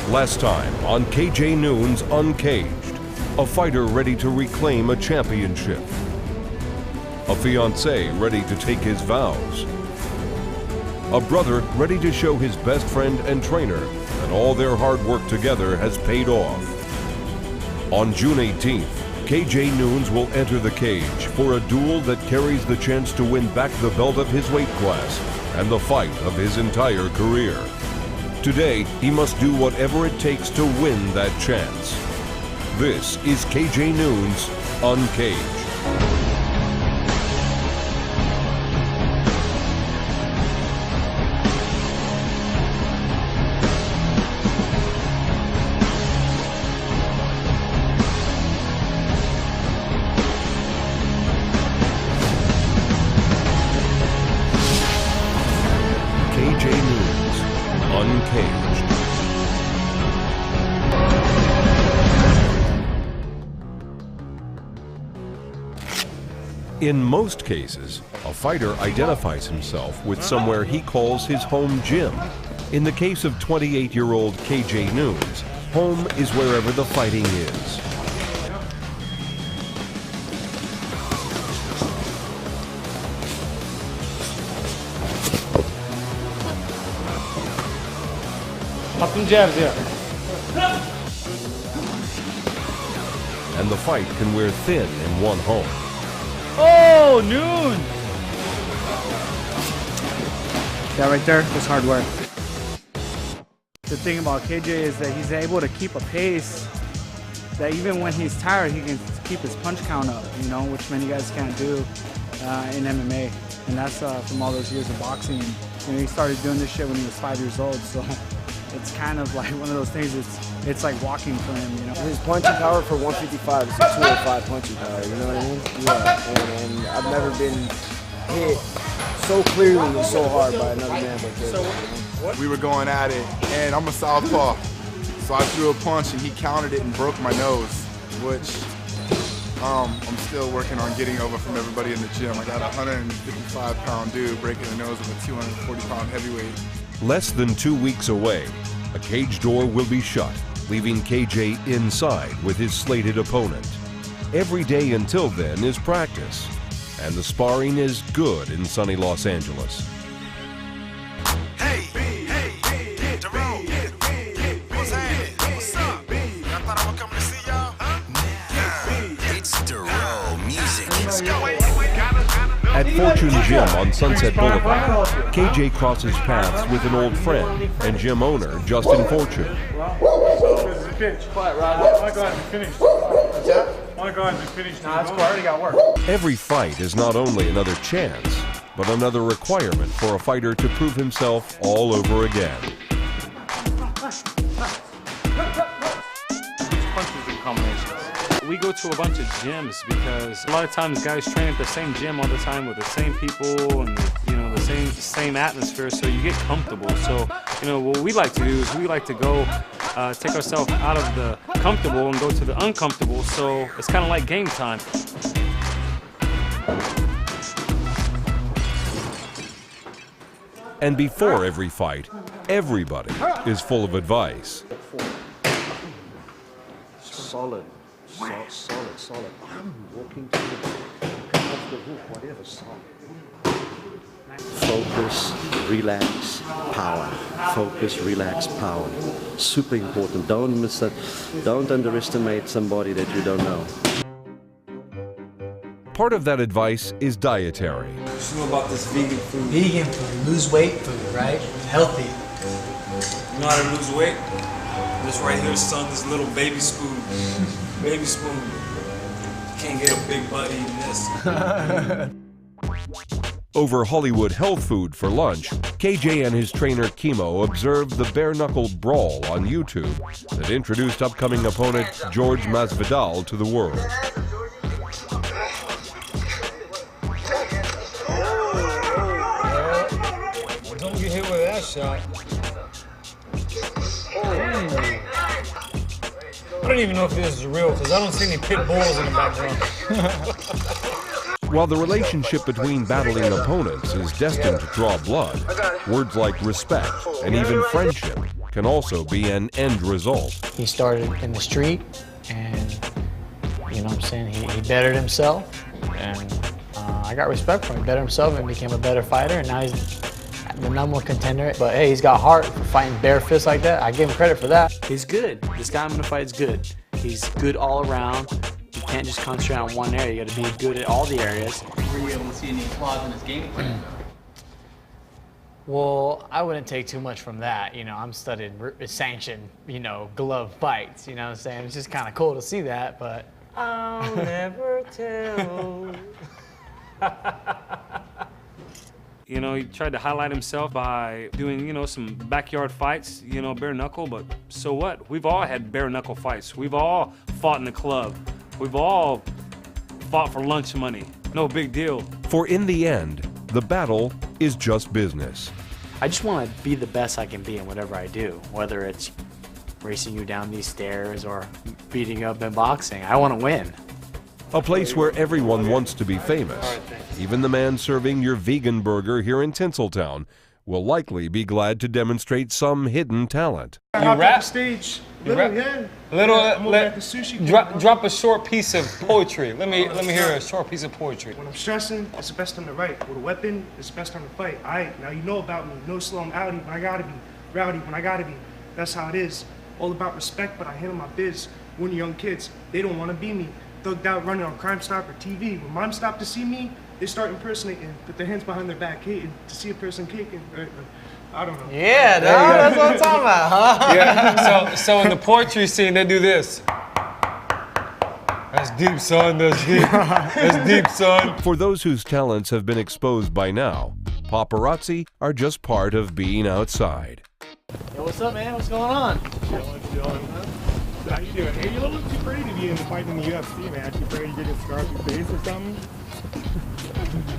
Last time on KJ Noon's Uncaged, a fighter ready to reclaim a championship. A fiancé ready to take his vows. A brother ready to show his best friend and trainer that all their hard work together has paid off. On June 18th, KJ Noons will enter the cage for a duel that carries the chance to win back the belt of his weight class and the fight of his entire career. Today, he must do whatever it takes to win that chance. This is KJ Noon's Uncaged. KJ Noons, Uncaged. In most cases, a fighter identifies himself with somewhere he calls his home gym. In the case of 28-year-old KJ Noons, home is wherever the fighting is. Pop some jabs here. And the fight can wear thin in one home. Oh, Noon! That right there was hard work. The thing about KJ is that he's able to keep a pace that even when he's tired, he can keep his punch count up, you know, which many guys can't do in MMA. And that's from all those years of boxing. You know, he started doing this shit when he was 5 years old, so it's kind of like one of those things, it's like walking for him, you know. His punching power for 155 is a 205 punching power, you know what I mean? Yeah, and I've never been hit so clearly and so hard by another man but this. We were going at it, and I'm a southpaw, so I threw a punch and he countered it and broke my nose, which I'm still working on getting over from everybody in the gym. I got a 155-pound dude breaking the nose of a 240-pound heavyweight. Less than 2 weeks away, a cage door will be shut, leaving KJ inside with his slated opponent. Every day until then is practice, and the sparring is good in sunny Los Angeles. Hey, Jerome, what's happening? What's up? I thought I would come to see y'all. Yeah, it's Jerome Music. Let's go. At Fortune Gym on Sunset Boulevard, KJ crosses paths with an old friend and gym owner, Justin Fortune. Every fight is not only another chance, but another requirement for a fighter to prove himself all over again. Punches and combinations. We go to a bunch of gyms because a lot of times guys train at the same gym all the time with the same people and the same atmosphere, so you get comfortable. So what we like to do is we like to go take ourselves out of the comfortable and go to the uncomfortable. So it's kind of like game time. And before every fight, everybody is full of advice. Solid. Walking to the roof, whatever, solid. Focus, relax, power. Focus, relax, power. Super important. Don't miss that. Don't underestimate somebody that you don't know. Part of that advice is dietary. What you know about this vegan food? Vegan food, lose weight food, right? Healthy. You know how to lose weight? This right here, son, this little baby spoon. Baby spoon. You can't get a big butt eating this. Over Hollywood health food for lunch, KJ and his trainer Chemo observed the bare-knuckle brawl on YouTube that introduced upcoming opponent George Masvidal to the world. Don't get hit with that shot. I don't even know if this is real because I don't see any pit bulls in the background. While the relationship between battling opponents is destined to draw blood, words like respect and even friendship can also be an end result. He started in the street, and you know what I'm saying, he bettered himself, and I got respect for him. He bettered himself and became a better fighter, and now he's the #1 contender. But hey, he's got heart for fighting bare fists like that. I give him credit for that. He's good. This guy I'm gonna fight is good. He's good all around. You can't just concentrate on one area. You gotta be good at all the areas. Were you able to see any flaws in his game plan? Well, I wouldn't take too much from that. You know, I'm studying sanctioned, you know, glove fights. You know what I'm saying? It's just kind of cool to see that, but I'll never tell. You know, he tried to highlight himself by doing, you know, some backyard fights, you know, bare knuckle, but so what? We've all had bare knuckle fights. We've all fought in the club. We've all fought for lunch money. No big deal. For in the end, the battle is just business. I just want to be the best I can be in whatever I do, whether it's racing you down these stairs or beating you up in boxing. I want to win. A place where everyone wants to be famous. Even the man serving your vegan burger here in Tinseltown will likely be glad to demonstrate some hidden talent. You rap? Stage. You rap? Drop a short piece of poetry. Let me hear a short piece of poetry. When I'm stressing, it's the best time to write. With a weapon, it's the best time to fight. Alright, now you know about me. No slow, I'm outy when I gotta be. Rowdy when I gotta be. That's how it is. All about respect, but I handle my biz. When young kids, they don't want to be me. Thugged out running on Crime Stop or TV. When moms stop to see me, they start impersonating, put their hands behind their back, hating to see a person caking. I don't know. Yeah, dog, that's what I'm talking about, huh? Yeah. So in the poetry scene, they do this. That's deep, son. That's deep. That's deep, son. For those whose talents have been exposed by now, paparazzi are just part of being outside. Yo, what's up, man? What's going on? Chilling. How you doing? Hey, you don't look too afraid to be in the fight in the UFC, man. You afraid of getting scarred through the face or something?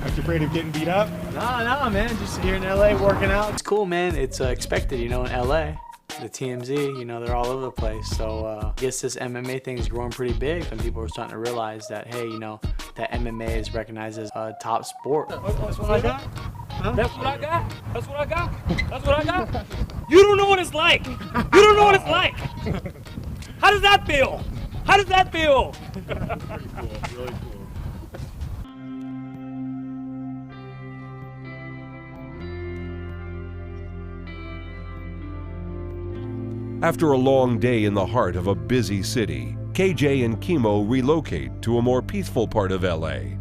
Aren't you afraid of getting beat up? No, man. Just here in LA working out. It's cool, man. It's expected, you know, in LA. The TMZ, you know, they're all over the place. So I guess this MMA thing is growing pretty big, and people are starting to realize that, hey, you know, that MMA is recognized as a top sport. That's what I got. Huh? That's what I got. That's what I got. That's what I got. You don't know what it's like. You don't know what it's like. How does that feel? How does that feel? Pretty cool. Really cool. After a long day in the heart of a busy city, KJ and Chemo relocate to a more peaceful part of LA.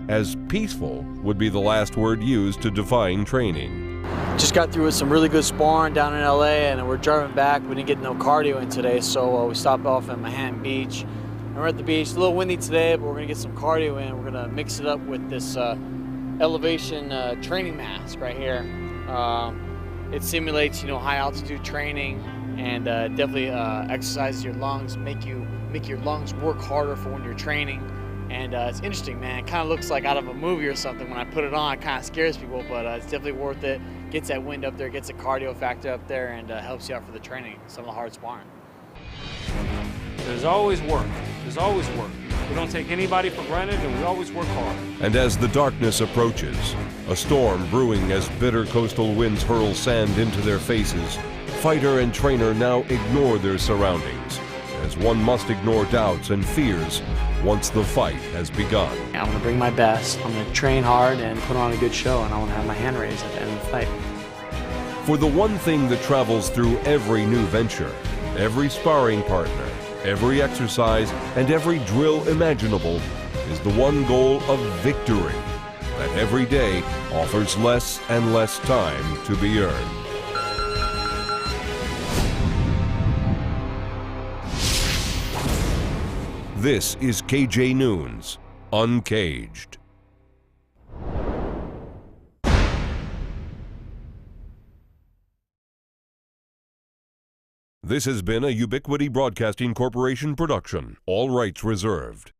As peaceful would be the last word used to define training. Just got through with some really good sparring down in LA, and we're driving back. We didn't get no cardio in today, so we stopped off at Manhattan Beach. And we're at the beach. It's a little windy today, but we're gonna get some cardio in. We're gonna mix it up with this elevation training mask right here. It simulates, you know, high altitude training, and definitely exercises your lungs, make your lungs work harder for when you're training. And it's interesting, man. It kind of looks like out of a movie or something. When I put it on, it kind of scares people, but it's definitely worth it. Gets that wind up there, gets a cardio factor up there, and helps you out for the training, some of the hard sparring. There's always work. There's always work. We don't take anybody for granted, and we always work hard. And as the darkness approaches, a storm brewing as bitter coastal winds hurl sand into their faces, fighter and trainer now ignore their surroundings, as one must ignore doubts and fears once the fight has begun. I'm gonna bring my best. I'm gonna train hard and put on a good show, and I wanna have my hand raised at the end of the fight. For the one thing that travels through every new venture, every sparring partner, every exercise, and every drill imaginable is the one goal of victory that every day offers less and less time to be earned. This is KJ Noons, Uncaged. This has been a Ubiquity Broadcasting Corporation production. All rights reserved.